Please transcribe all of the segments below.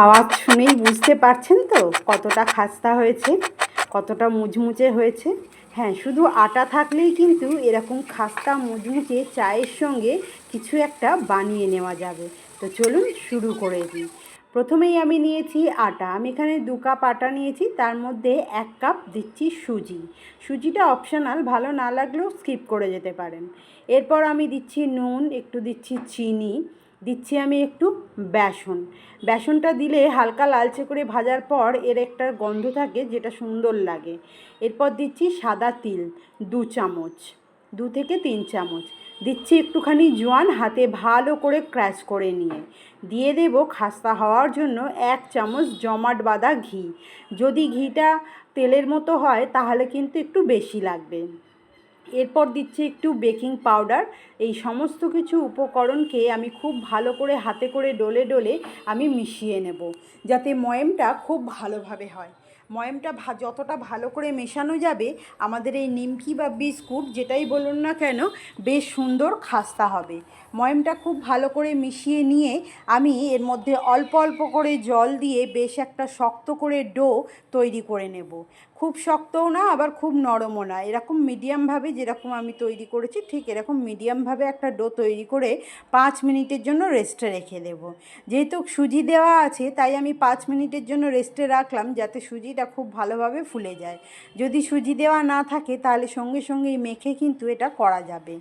আওয়াজ শুনেই বুঝতে পারছেন তো কতটা খাস্তা হয়েছে, কতটা মুচমুচে হয়েছে। হ্যাঁ, শুধু আটা থাকলেই কিন্তু এরকম খাস্তা মুচমুচে চায়ের সঙ্গে কিছু একটা বানিয়ে নেওয়া যাবে। তো চলুন শুরু করে দিই। প্রথমেই আমি নিয়েছি আটা। আমি এখানে 2 কাপ আটা নিয়েছি, তার মধ্যে 1 কাপ দিচ্ছি সুজি। সুজিটা অপশনাল, ভালো না লাগলেও স্কিপ করে যেতে পারেন। এরপর আমি দিচ্ছি নুন, একটু দিচ্ছি চিনি, দিচ্ছি আমি একটু বেসন। বেসনটা দিলে হালকা লালচে করে ভাজার পর এর একটা গন্ধ থাকে যেটা সুন্দর লাগে। এরপর দিচ্ছি সাদা তিল 2 চামচ, 2 থেকে 3 চামচ। দিচ্ছি একটুখানি জোয়ান, হাতে ভালো করে ক্র্যাশ করে নিয়ে দিয়ে দেব খাস্তা হওয়ার জন্য 1 চামচ জমাট বাঁধা ঘি। যদি ঘিটা তেলের মতো হয় তাহলে কিন্তু একটু বেশি লাগবে। এরপর দিচ্ছি একটু বেকিং পাউডার। এই সমস্ত কিছু উপকরণকে আমি খুব ভালো করে হাতে করে ডলে ডলে আমি মিশিয়ে নেব, যাতে ময়ামটা খুব ভালোভাবে হয়। ময়ামটা যতটা ভালো করে মেশানো যাবে, আমাদের এই নিমকি বা বিস্কুট যেটাই বলুন না কেন বেশ সুন্দর খাস্তা হবে। ময়ামটা খুব ভালো করে মিশিয়ে নিয়ে আমি এর মধ্যে অল্প অল্প করে জল দিয়ে বেশ একটা শক্ত করে ডো তৈরি করে নেব। খুব শক্তও না, আবার খুব নরমও না, এরকম মিডিয়ামভাবে যেরকম আমি তৈরি করেছি ঠিক এরকম মিডিয়ামভাবে একটা ডো তৈরি করে 5 মিনিটের জন্য রেস্টে রেখে দেব। যেহেতু সুজি দেওয়া আছে তাই আমি 5 মিনিটের জন্য রেস্টে রাখলাম, যাতে সুজিটা খুব ভালোভাবে ফুলে যায়। যদি সুজি দেওয়া না থাকে তাহলে সঙ্গে সঙ্গেই মেখে কিন্তু এটা করা যাবে।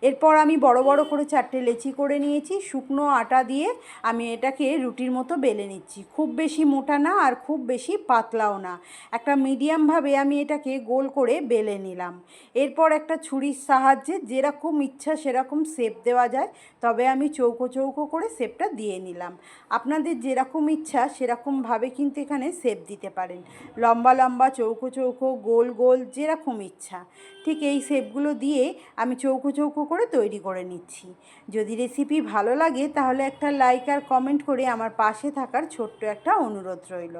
এরপর আমি বড় বড় করে 4টে লেচি করে নিয়েছি। শুকনো আটা দিয়ে আমি এটাকে রুটির মতো বেলে নিচ্ছি। খুব বেশি মোটা না আর খুব বেশি পাতলাও না, একটা মিডিয়ামভাবে আমি এটাকে গোল করে বেলে নিলাম। এরপর একটা ছুরির সাহায্যে যেরকম ইচ্ছা সেরকম শেপ দেওয়া যায়, তবে আমি চৌকো চৌকো করে শেপটা দিয়ে নিলাম। আপনাদের যেরকম ইচ্ছা সেরকমভাবে কিন্তু এখানে শেপ দিতে পারেন, লম্বা লম্বা, চৌকো চৌকো, গোল গোল, যেরকম ইচ্ছা ঠিক এই শেপগুলো দিয়ে আমি চৌকো চৌকো করে তৈরি করে নিচ্ছি। যদি রেসিপি ভালো লাগে তাহলে একটা লাইক আর কমেন্ট করে আমার পাশে থাকার ছোট্ট একটা অনুরোধ রইল।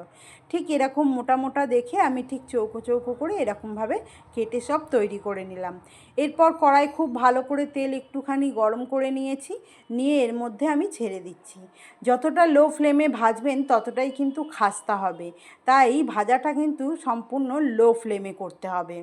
ঠিক এরকম মোটা মোটা দেখে আমি ঠিক চৌকো চৌকো করে এরকমভাবে কেটে সব তৈরি করে নিলাম। এরপর কড়াই খুব ভালো করে তেল একটুখানি গরম করে নিয়েছি, নিয়ে এর মধ্যে আমি ছেড়ে দিচ্ছি। যতটা লো ফ্লেমে ভাজবেন ততটাই কিন্তু খাস্তা হবে, তাই ভাজাটা কিন্তু সম্পূর্ণ লো ফ্লেমে করতে হবে।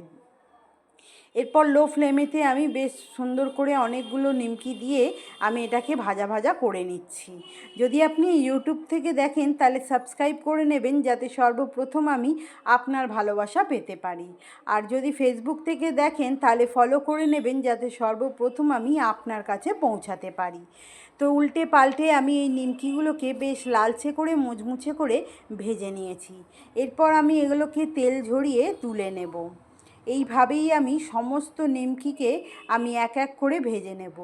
এরপর লো ফ্লেমেতে আমি বেশ সুন্দর করে অনেকগুলো নিমকি দিয়ে আমি এটাকে ভাজা ভাজা করে নিচ্ছি। যদি আপনি ইউটিউব থেকে দেখেন তাহলে সাবস্ক্রাইব করে নেবেন, যাতে সর্বপ্রথম আমি আপনার ভালোবাসা পেতে পারি। আর যদি ফেসবুক থেকে দেখেন তাহলে ফলো করে নেবেন, যাতে সর্বপ্রথম আমি আপনার কাছে পৌঁছাতে পারি। তো উল্টে পাল্টে আমি এই নিমকিগুলোকে বেশ লালচে করে মুচমুচে করে ভেজে নিয়েছি। এরপর আমি এগুলোকে তেল ঝরিয়ে তুলে নেব। এইভাবেই আমি সমস্ত নিমকিকে আমি এক এক করে ভেজে নেব।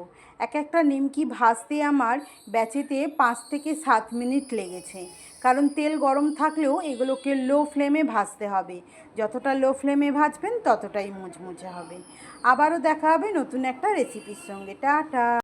এক একটা নিমকি ভাজতে আমার ব্যাচেতে 5 থেকে 7 মিনিট লেগেছে, কারণ তেল গরম থাকলেও এগুলোকে লো ফ্লেমে ভাজতে হবে। যতটা লো ফ্লেমে ভাজবেন ততটাই মুচমুচে হবে। আবারও দেখা হবে নতুন একটা রেসিপির সঙ্গে। টাটা।